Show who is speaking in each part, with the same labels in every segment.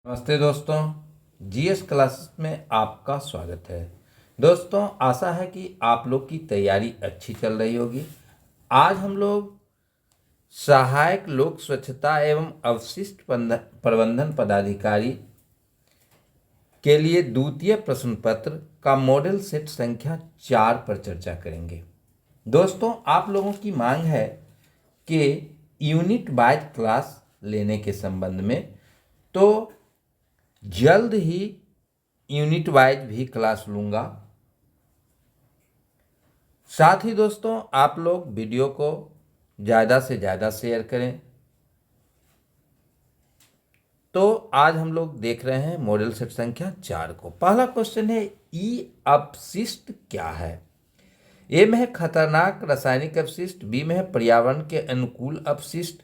Speaker 1: नमस्ते दोस्तों, GS classes में आपका स्वागत है। दोस्तों, आशा है कि आप लोग की तैयारी अच्छी चल रही होगी। आज हम लोग सहायक लोक स्वच्छता एवं अवशिष्ट प्रबंधन पदाधिकारी के लिए द्वितीय प्रश्न पत्र का मॉडल सेट संख्या 4 पर चर्चा करेंगे। दोस्तों, आप लोगों की मांग है कि यूनिट वाइज क्लास लेने के संबंध में, तो जल्द ही यूनिट वाइज भी क्लास लूँगा। साथ ही दोस्तों, आप लोग वीडियो को ज़्यादा से ज़्यादा शेयर करें। तो आज हम लोग देख रहे हैं मॉडल सेट संख्या 4 को। पहला क्वेश्चन है, ई अपशिष्ट क्या है? ए में है खतरनाक रासायनिक अपशिष्ट, बी में है पर्यावरण के अनुकूल अपशिष्ट,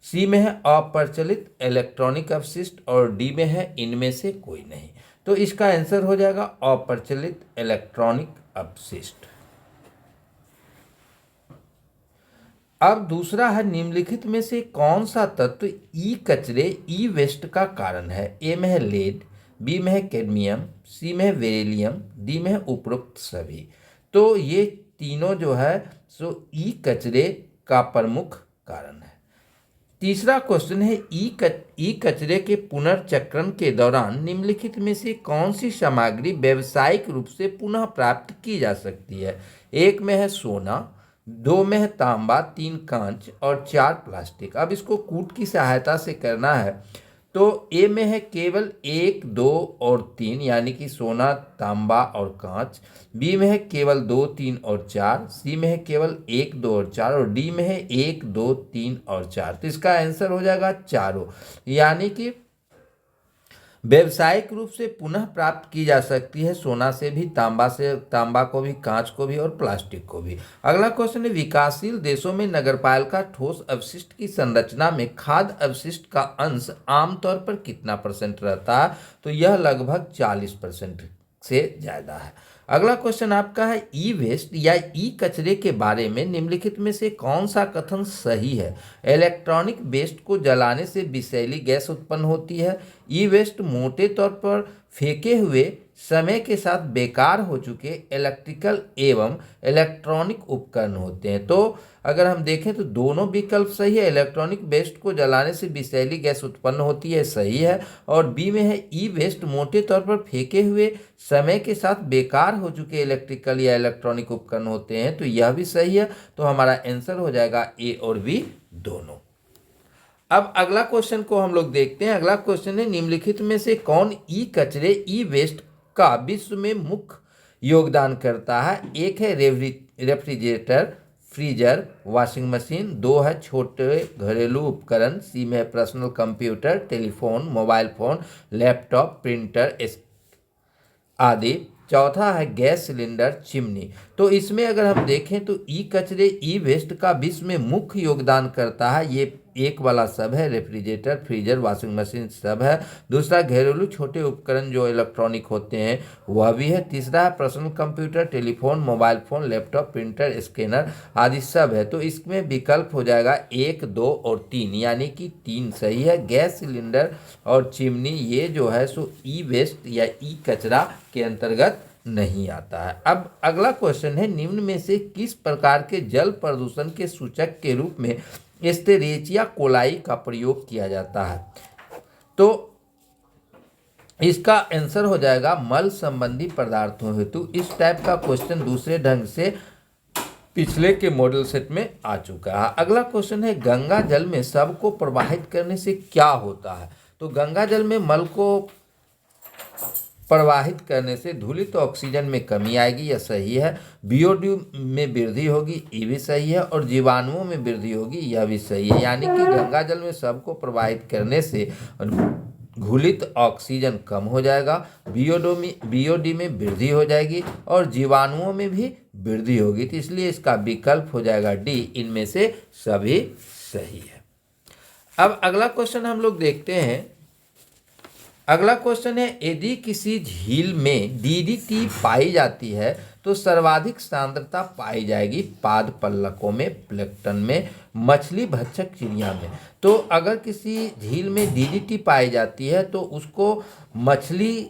Speaker 1: सी में है अप्रचलित इलेक्ट्रॉनिक अपशिष्ट और डी में है इनमें से कोई नहीं। तो इसका आंसर हो जाएगा अप्रचलित इलेक्ट्रॉनिक अपशिष्ट। अब दूसरा है, निम्नलिखित में से कौन सा तत्व ई कचरे ई वेस्ट का कारण है? ए में है लेड, बी में है कैडमियम, सी में है बेरिलियम, डी में है उपरोक्त सभी। तो ये तीनों जो है सो ई कचरे का प्रमुख कारण है। तीसरा क्वेश्चन है, ई कचरे के पुनर्चक्रण के दौरान निम्नलिखित में से कौन सी सामग्री व्यावसायिक रूप से पुनः प्राप्त की जा सकती है? एक में है सोना, दो में है तांबा, तीन कांच और चार प्लास्टिक। अब इसको कूट की सहायता से करना है। तो ए में है केवल 1, 2 और 3 यानी कि सोना, तांबा और कांच, बी में है केवल 2, 3 और 4, सी में है केवल 1, 2 और 4 और डी में है 1, 2, 3 और 4। तो इसका आंसर हो जाएगा चारों, यानी कि व्यावसायिक रूप से पुनः प्राप्त की जा सकती है सोना से भी, तांबा को भी, कांच को भी और प्लास्टिक को भी। अगला क्वेश्चन है, विकासशील देशों में नगरपालिका ठोस अपशिष्ट की संरचना में खाद्य अपशिष्ट का अंश आमतौर पर कितना % रहता है? तो यह लगभग 40% से ज़्यादा है। अगला क्वेश्चन आपका है, ई वेस्ट या ई कचरे के बारे में निम्नलिखित में से कौन सा कथन सही है? इलेक्ट्रॉनिक वेस्ट को जलाने से विषैली गैस उत्पन्न होती है। ई वेस्ट मोटे तौर पर फेंके हुए समय के साथ बेकार हो चुके इलेक्ट्रिकल एवं इलेक्ट्रॉनिक उपकरण होते हैं। तो अगर हम देखें तो दोनों विकल्प सही है। इलेक्ट्रॉनिक वेस्ट को जलाने से विषैली गैस उत्पन्न होती है, सही है। और बी में है, ई वेस्ट मोटे तौर पर फेंके हुए समय के साथ बेकार हो चुके इलेक्ट्रिकल या इलेक्ट्रॉनिक उपकरण होते हैं, तो यह भी सही है। तो हमारा आंसर हो जाएगा ए और बी दोनों। अब अगला क्वेश्चन को हम लोग देखते हैं। अगला क्वेश्चन है, निम्नलिखित में से कौन ई कचरे ई वेस्ट का विश्व में मुख्य योगदान करता है? एक है रेफ्रिजरेटर, फ्रीजर, वॉशिंग मशीन, दो है छोटे घरेलू उपकरण, सी में है personal computer, telephone, mobile phone, laptop, printer आदि, चौथा है गैस सिलेंडर, चिमनी। तो इसमें अगर हम देखें तो ई कचरे ई वेस्ट का विश्व में मुख्य योगदान करता है, ये एक वाला सब है, रेफ्रिजरेटर, फ्रीजर, वॉशिंग मशीन सब है। दूसरा घरेलू छोटे उपकरण जो इलेक्ट्रॉनिक होते हैं वह भी है। तीसरा है personal computer, telephone, mobile phone, laptop, printer, scanner आदि सब है। तो इसमें विकल्प हो जाएगा 1, 2 और 3, यानी कि 3 सही है। गैस सिलेंडर और चिमनी ये जो है सो ई वेस्ट या ई कचरा के अंतर्गत नहीं आता है। अब अगला क्वेश्चन है, निम्न में से किस प्रकार के जल प्रदूषण के सूचक के रूप में एस्टेरेचिया कोलाई का प्रयोग किया जाता है? तो इसका आंसर हो जाएगा मल संबंधी पदार्थों हेतु। इस टाइप का क्वेश्चन दूसरे ढंग से पिछले के मॉडल सेट में आ चुका है। अगला क्वेश्चन है, गंगा जल में शव को प्रवाहित करने से क्या होता है? तो गंगा जल में मल को प्रवाहित करने से धूलित ऑक्सीजन में कमी आएगी, यह सही है। बीओडी में वृद्धि होगी, ये भी सही है। और जीवाणुओं में वृद्धि होगी, यह भी सही है। यानी कि गंगा जल में शव को प्रवाहित करने से घुलित ऑक्सीजन कम हो जाएगा, बीओडी में वृद्धि हो जाएगी और जीवाणुओं में भी वृद्धि होगी। तो इसलिए इसका विकल्प हो जाएगा डी, इनमें से सभी सही है। अब अगला क्वेश्चन हम लोग देखते हैं, अगला क्वेश्चन है, यदि किसी झील में डीडीटी पाई जाती है तो सर्वाधिक सांद्रता पाई जाएगी पाद पल्लकों में, प्लैंकटन में, मछली भक्षक चिड़िया में। तो अगर किसी झील में डीडीटी पाई जाती है तो उसको मछली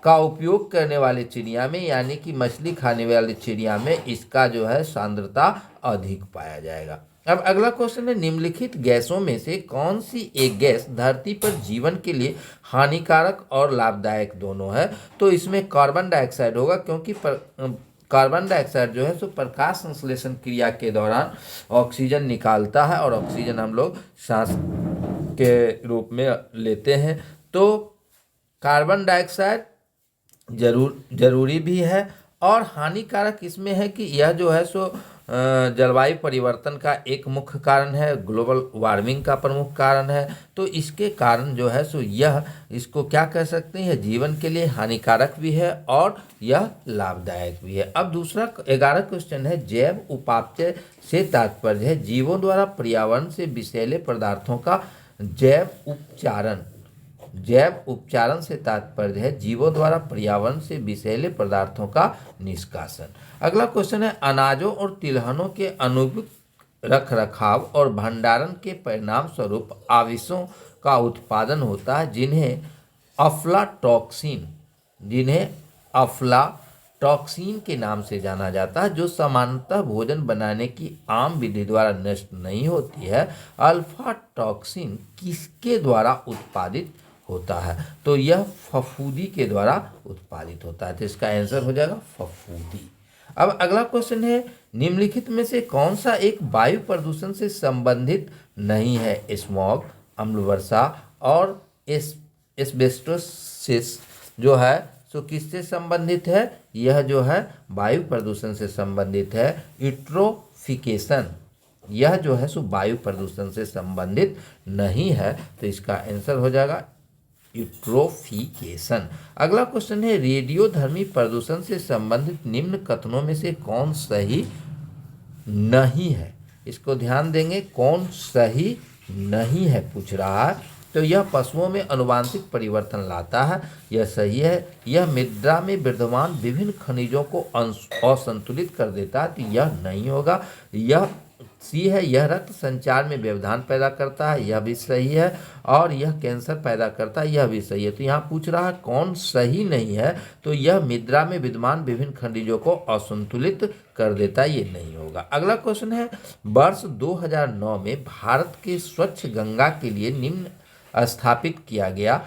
Speaker 1: का उपयोग करने वाले चिड़िया में, यानी कि मछली खाने वाली चिड़िया में इसका जो है सांद्रता अधिक पाया जाएगा। अब अगला क्वेश्चन है, निम्नलिखित गैसों में से कौन सी एक गैस धरती पर जीवन के लिए हानिकारक और लाभदायक दोनों है? तो इसमें कार्बन डाइऑक्साइड होगा, क्योंकि कार्बन डाइऑक्साइड जो है सो प्रकाश संश्लेषण क्रिया के दौरान ऑक्सीजन निकालता है और ऑक्सीजन हम लोग सांस के रूप में लेते हैं। तो कार्बन डाइऑक्साइड जरूरी भी है और हानिकारक इसमें है कि यह जो है सो जलवायु परिवर्तन का एक मुख्य कारण है, ग्लोबल वार्मिंग का प्रमुख कारण है। तो इसके कारण जो है सो यह इसको क्या कह सकते हैं, जीवन के लिए हानिकारक भी है और यह लाभदायक भी है। अब दूसरा 11 क्वेश्चन है, जैव उपापचय से तात्पर्य है जीवों द्वारा पर्यावरण से विषैले पदार्थों का जैव उपचारण से तात्पर्य है जीवों द्वारा पर्यावरण से विषैले पदार्थों का निष्कासन। अगला क्वेश्चन है, अनाजों और तिलहनों के अनुपयुक्त रख रखाव और भंडारण के परिणाम स्वरूप आविशों का उत्पादन होता है, जिन्हें अफ्लाटॉक्सिन के नाम से जाना जाता है, जो सामान्यतः भोजन बनाने की आम विधि द्वारा नष्ट नहीं होती है। अल्फा टॉक्सिन किसके द्वारा उत्पादित होता है? तो यह फफूंदी के द्वारा उत्पादित होता है। तो इसका आंसर हो जाएगा फफूंदी। अब अगला क्वेश्चन है, निम्नलिखित में से कौन सा एक वायु प्रदूषण से संबंधित नहीं है? स्मॉग, अम्ल वर्षा और एस्बेस्टोसिस जो है सो किससे संबंधित है? यह जो है वायु प्रदूषण से संबंधित है। यूट्रोफिकेशन यह जो है सो वायु प्रदूषण से संबंधित नहीं है। तो इसका आंसर हो जाएगा यूट्रोफिकेशन। अगला क्वेश्चन है, रेडियोधर्मी प्रदूषण से संबंधित निम्न कथनों में से कौन सही नहीं है? इसको ध्यान देंगे, कौन सही नहीं है पूछ रहा है। तो यह पशुओं में अनुवांशिक परिवर्तन लाता है, यह सही है। यह मृदा में विद्यमान विभिन्न खनिजों को असंतुलित कर देता है, तो यह नहीं होगा। यह सी है, यह रक्त संचार में व्यवधान पैदा करता है, यह भी सही है। और यह कैंसर पैदा करता है, यह भी सही है। तो यहाँ पूछ रहा है कौन सही नहीं है, तो यह मृदा में विद्यमान विभिन्न खनिजों को असंतुलित कर देता है, ये नहीं होगा। अगला क्वेश्चन है, वर्ष 2009 में भारत के स्वच्छ गंगा के लिए निम्न स्थापित किया गया।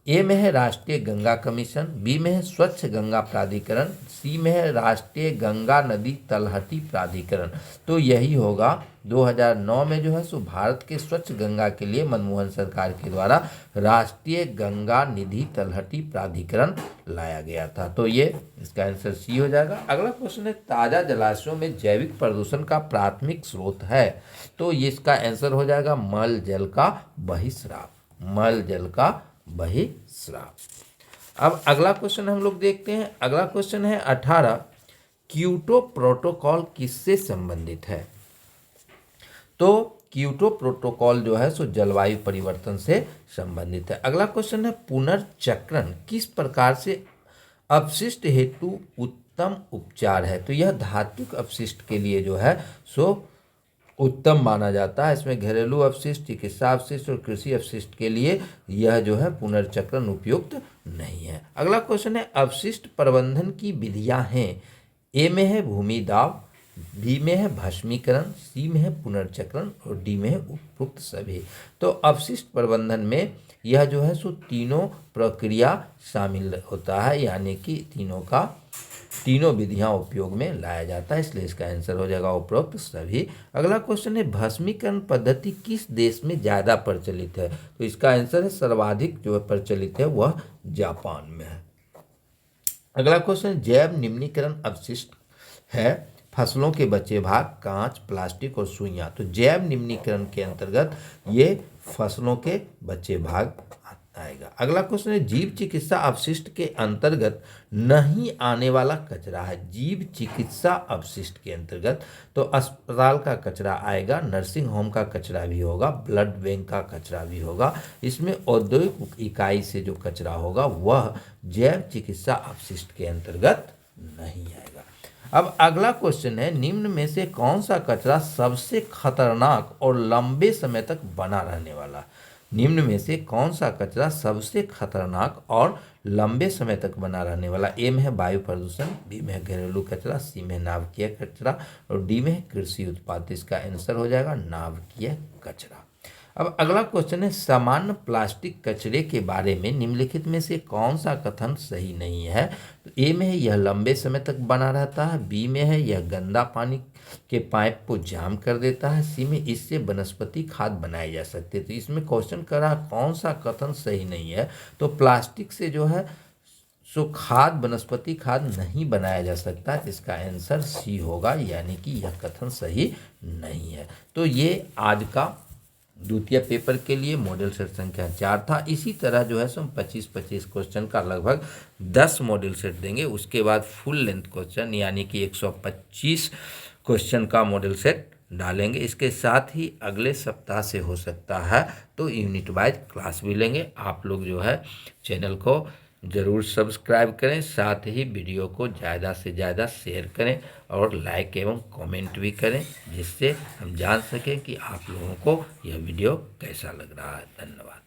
Speaker 1: ए में है राष्ट्रीय गंगा कमीशन, बी में है स्वच्छ गंगा प्राधिकरण, सी में है राष्ट्रीय गंगा नदी तलहटी प्राधिकरण। तो यही होगा 2009 में जो है सो भारत के स्वच्छ गंगा के लिए मनमोहन सरकार के द्वारा राष्ट्रीय गंगा निधि तलहटी प्राधिकरण लाया गया था। तो ये इसका आंसर सी हो जाएगा। अगला क्वेश्चन है, ताजा जलाशयों में जैविक प्रदूषण का प्राथमिक स्रोत है। तो ये इसका आंसर हो जाएगा मल जल का बहिस्राव, मल जल का बहिस्राव। अब अगला क्वेश्चन हम लोग देखते हैं। अगला क्वेश्चन है 18, क्योटो प्रोटोकॉल किससे संबंधित है? तो क्योटो प्रोटोकॉल जो है सो जलवायु परिवर्तन से संबंधित है। अगला क्वेश्चन है, पुनर्चक्रण किस प्रकार से अपशिष्ट हेतु उत्तम उपचार है? तो यह धातुक अपशिष्ट के लिए जो है सो उत्तम माना जाता है। इसमें घरेलू अपशिष्ट, चिकित्सा अपशिष्ट और कृषि अपशिष्ट के लिए यह जो है पुनर्चक्रण उपयुक्त नहीं है। अगला क्वेश्चन है, अपशिष्ट प्रबंधन की विधियां हैं। ए में है भूमि दाब, बी में है भस्मीकरण, सी में है पुनर्चक्रण और डी में है उपरोक्त सभी। तो अपशिष्ट प्रबंधन में यह जो है सो तीनों प्रक्रिया शामिल होता है, यानी कि तीनों विधियां उपयोग में लाया जाता है, इसलिए इसका आंसर हो जाएगा उपरोक्त सभी। अगला क्वेश्चन है, भस्मीकरण पद्धति किस देश में ज़्यादा प्रचलित है? तो इसका आंसर है सर्वाधिक जो प्रचलित है वह जापान में है। अगला क्वेश्चन, जैव निम्नीकरण अपशिष्ट है फसलों के बचे भाग, कांच, प्लास्टिक और सुइयां। तो जैव निम्नीकरण के अंतर्गत ये फसलों के बचे भाग आएगा। अगला क्वेश्चन है जीव चिकित्सा अपशिष्ट के अंतर्गत नहीं आने वाला कचरा है। जीव चिकित्सा अपशिष्ट के अंतर्गत तो अस्पताल का कचरा आएगा, नर्सिंग होम का कचरा भी होगा, ब्लड बैंक का कचरा भी होगा। इसमें औद्योगिक इकाई से जो कचरा होगा वह जैव चिकित्सा अपशिष्ट के अंतर्गत नहीं आएगा। अब अगला क्वेश्चन है निम्न में से कौन सा कचरा सबसे खतरनाक और लंबे समय तक बना रहने वाला। निम्न में से कौन सा कचरा सबसे खतरनाक और लंबे समय तक बना रहने वाला। ए में है वायु प्रदूषण, बी में है घरेलू कचरा, सी में है नाभिकीय कचरा और डी में है कृषि उत्पाद। इसका आंसर हो जाएगा नाभिकीय कचरा। अब अगला क्वेश्चन है सामान्य प्लास्टिक कचरे के बारे में निम्नलिखित में से कौन सा कथन सही नहीं है। तो ए में है यह लंबे समय तक बना रहता है, बी में है यह गंदा पानी के पाइप को जाम कर देता है, सी में इससे वनस्पति खाद बनाए जा सकते हैं। तो इसमें क्वेश्चन कर रहा है कौन सा कथन सही नहीं है। तो प्लास्टिक से जो है सो खाद वनस्पति खाद नहीं बनाया जा सकता। इसका आंसर सी होगा, यानी कि यह कथन सही नहीं है। तो ये आज का द्वितीय पेपर के लिए मॉडल सेट संख्या 4 था। इसी तरह जो है सो हम 25-25 क्वेश्चन का लगभग 10 मॉडल सेट देंगे। उसके बाद फुल लेंथ क्वेश्चन यानी कि 125 क्वेश्चन का मॉडल सेट डालेंगे। इसके साथ ही अगले सप्ताह से हो सकता है तो यूनिट वाइज क्लास भी लेंगे। आप लोग जो है चैनल को ज़रूर सब्सक्राइब करें, साथ ही वीडियो को ज़्यादा से ज़्यादा शेयर करें और लाइक एवं कमेंट भी करें, जिससे हम जान सकें कि आप लोगों को यह वीडियो कैसा लग रहा है। धन्यवाद।